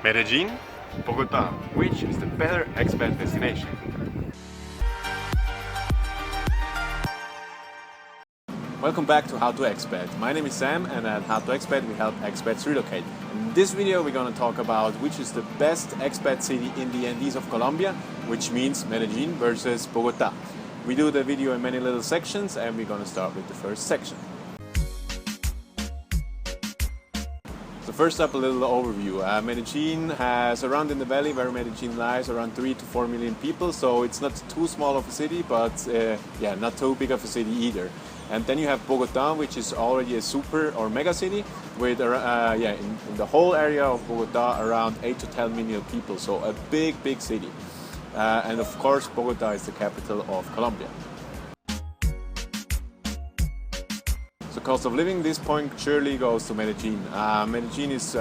Medellin, Bogota, which is the better expat destination? Welcome back to How to Expat. My name is Sam, and at How to Expat we help expats relocate. In this video we're going to talk about which is the best expat city in the Andes of Colombia, which means Medellin versus Bogota. We do the video in many little sections, and we're going to start with the first section. So first up, a little overview. Medellin has, around in the valley where Medellin lies, around 3 to 4 million people, so it's not too small of a city, but not too big of a city either. And then you have Bogota, which is already a super or mega city with, in the whole area of Bogota, around 8 to 10 million people, so a big city. And of course, Bogota is the capital of Colombia. So cost of living, this point surely goes to Medellin. Medellin is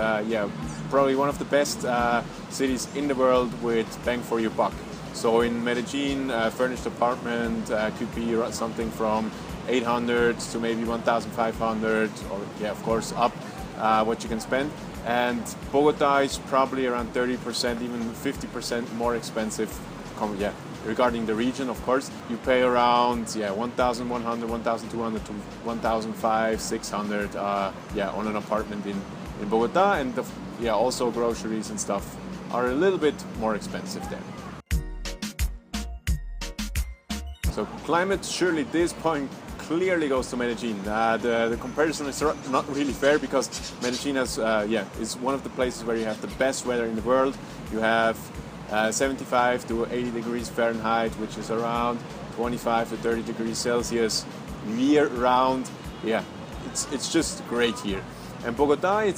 probably one of the best cities in the world with bang for your buck. So in Medellin, a furnished apartment could be something from 800 to maybe 1,500, or of course up what you can spend. And Bogota is probably around 30%, even 50% more expensive. Regarding the region, of course, you pay around 1,100, 1,200 to 1,500, 600 on an apartment in Bogota, and also groceries and stuff are a little bit more expensive there. So climate, surely this point clearly goes to Medellin. The comparison is not really fair because Medellin has, is one of the places where you have the best weather in the world. You have 75 to 80 degrees Fahrenheit, which is around 25 to 30 degrees Celsius year round. It's just great here. And Bogota,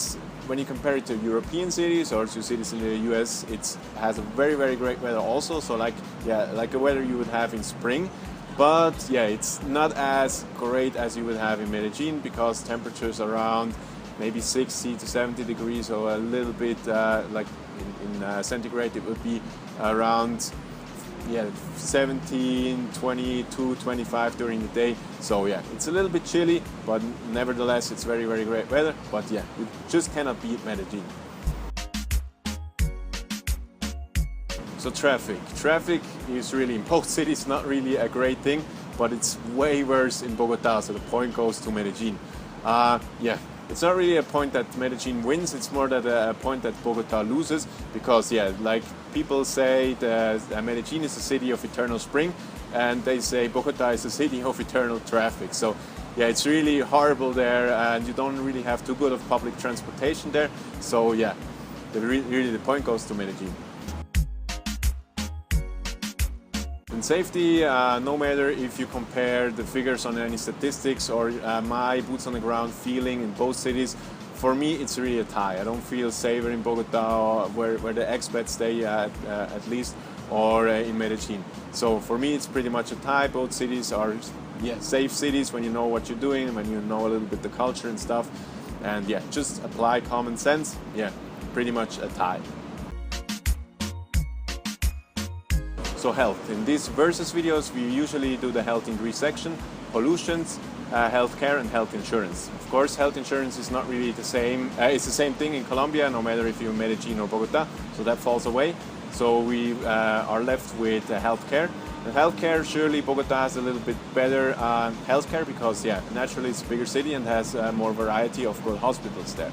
when you compare it to European cities or to cities in the US, it has a very great weather also. So like a weather you would have in spring. But it's not as great as you would have in Medellin because temperatures around maybe 60 to 70 degrees, or a little bit in centigrade it would be around 17, 22, 25 during the day. So it's a little bit chilly, but nevertheless it's very great weather. But you just cannot beat Medellin. So traffic is really in both cities not really a great thing, but it's way worse in Bogota, so the point goes to Medellin. It's not really a point that Medellin wins, it's more that a point that Bogota loses, because like people say that Medellin is a city of eternal spring, and they say Bogota is a city of eternal traffic. So it's really horrible there, and you don't really have too good of public transportation there. So really the point goes to Medellin. In safety, no matter if you compare the figures on any statistics or my boots on the ground feeling in both cities, for me it's really a tie. I don't feel safer in Bogota, where the expats stay at least, or in Medellin. So for me it's pretty much a tie. Both cities are safe cities when you know what you're doing, when you know a little bit the culture and stuff, and just apply common sense. Pretty much a tie. So health. In these versus videos, we usually do the health in 3 sections: pollutions, healthcare, and health insurance. Of course, health insurance is not really the same. It's the same thing in Colombia, no matter if you're in Medellin or Bogota. So that falls away. So we are left with healthcare. And healthcare, surely Bogota has a little bit better healthcare because naturally it's a bigger city and has more variety of good hospitals there.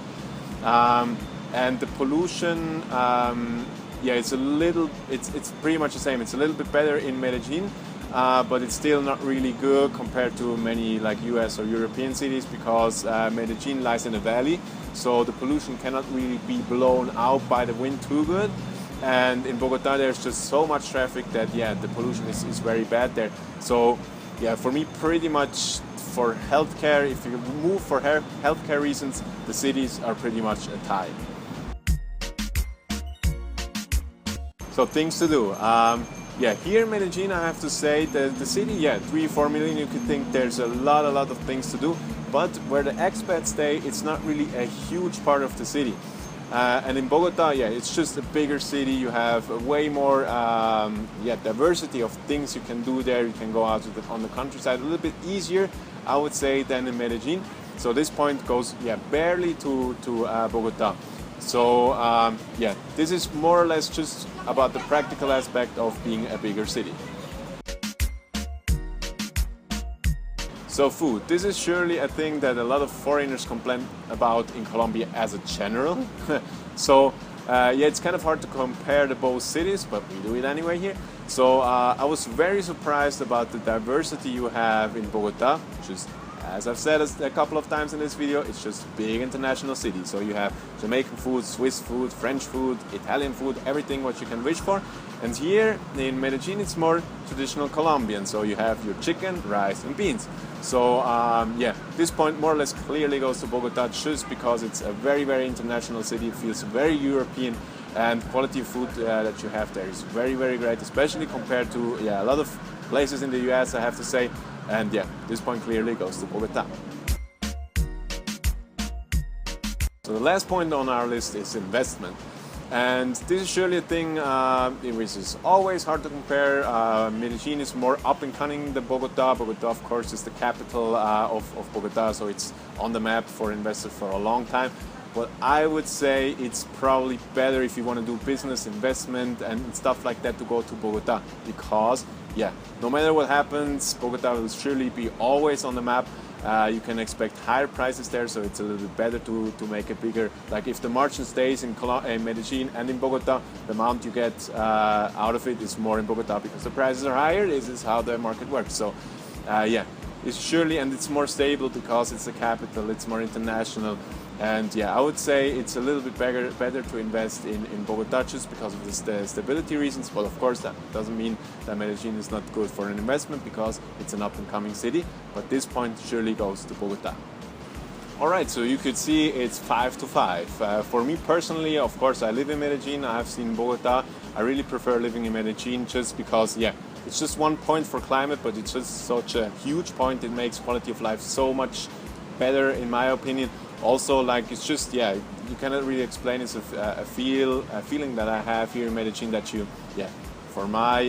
And the pollution. It's pretty much the same. It's a little bit better in Medellin, but it's still not really good compared to many like US or European cities, because Medellin lies in a valley, so the pollution cannot really be blown out by the wind too good. And in Bogota there's just so much traffic that the pollution is very bad there. So for me, pretty much for healthcare, if you move for healthcare reasons, the cities are pretty much a tie. So things to do. Here in Medellin, I have to say that the city, 3-4 million, you could think there's a lot of things to do, but where the expats stay, it's not really a huge part of the city. And in Bogota, it's just a bigger city. You have way more diversity of things you can do there. You can go out on the countryside a little bit easier, I would say, than in Medellin. So this point goes barely to Bogota. So yeah, this is more or less just about the practical aspect of being a bigger city. So food, this is surely a thing that a lot of foreigners complain about in Colombia as a general. So yeah, it's kind of hard to compare the both cities, but we do it anyway here. So I was very surprised about the diversity you have in Bogota, which is, as I've said a couple of times in this video, it's just a big international city. So you have Jamaican food, Swiss food, French food, Italian food, everything what you can wish for. And here in Medellin, it's more traditional Colombian. So you have your chicken, rice, and beans. So yeah, this point more or less clearly goes to Bogota just because it's a very, very international city. It feels very European, and quality of food that you have there is very, very great, especially compared to a lot of places in the US, I have to say. And yeah, this point clearly goes to Bogota. So the last point on our list is investment. And this is surely a thing which is always hard to compare. Medellin is more up and coming than Bogota. Bogota, of course, is the capital of Bogota, so it's on the map for investors for a long time. But I would say it's probably better if you want to do business, investment, and stuff like that to go to Bogota, because yeah, no matter what happens, Bogota will surely be always on the map. You can expect higher prices there, so it's a little bit better to make a bigger, like if the margin stays in Medellin and in Bogota, the amount you get out of it is more in Bogota because the prices are higher. This is how the market works. So yeah, it's surely, and it's more stable because it's the capital, it's more international. And yeah, I would say it's a little bit better to invest in Bogota just because of the stability reasons. But of course, that doesn't mean that Medellin is not good for an investment because it's an up-and-coming city. But this point surely goes to Bogota. All right, so you could see it's 5 to 5. For me personally, of course, I live in Medellin. I have seen Bogota. I really prefer living in Medellin just because, yeah, it's just 1 point for climate, but it's just such a huge point. It makes quality of life so much better, in my opinion. Also, like, it's just, yeah, you cannot really explain. It's a feeling that I have here in Medellin that you, yeah, for my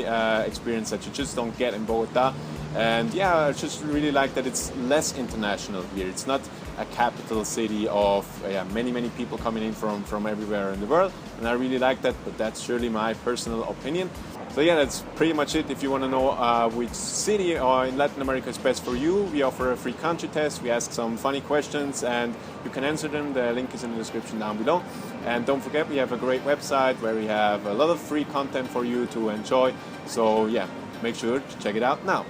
experience, that you just don't get in Bogota. And yeah, I just really like that it's less international here. It's not a capital city of many people coming in from everywhere in the world, and I really like that, but that's surely my personal opinion. So yeah, that's pretty much it. If you want to know which city in Latin America is best for you, we offer a free country test. We ask some funny questions and you can answer them. The link is in the description down below. And don't forget, we have a great website where we have a lot of free content for you to enjoy. So yeah, make sure to check it out now.